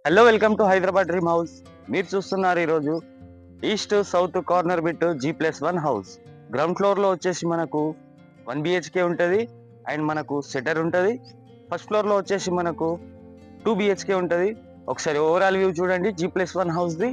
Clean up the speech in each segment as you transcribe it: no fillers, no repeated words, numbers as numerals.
Hello, welcome to Hyderabad dream house. మీరు చూస్తున్నారు ఈరోజు east south corner bit G+1 house. Ground floor లో వచ్చేసి మనకు 1 BHK ఉంటుంది అండ్ మనకు సెటర్ ఉంటుంది. ఫస్ట్ ఫ్లోర్ లో వచ్చేసి మనకు 2 BHK ఉంటుంది. ఒకసారి ఓవరాల్ వ్యూ చూడండి G+1 హౌస్ ది.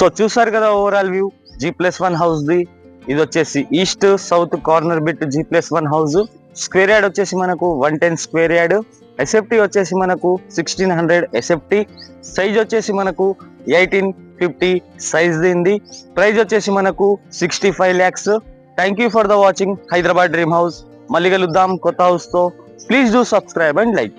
సో చూసారు కదా overall view G+1 house the. ఇది వచ్చేసి east south corner bit G+1 house. Square yard వచ్చేసి మనకు 110 స్క్వేర్ యార్డ్. ఎస్ఎఫ్టీ వచ్చేసి మనకు 1600 ఎస్ఎఫ్టీ. సైజ్ వచ్చేసి మనకు 1850 సైజ్ దీంది. ప్రైస్ వచ్చేసి మనకు 65 lakhs. Thank you for the watching Hyderabad dream house. మళ్ళీ కలుద్దాం కొత్త హౌస్ తో. Please do subscribe and like.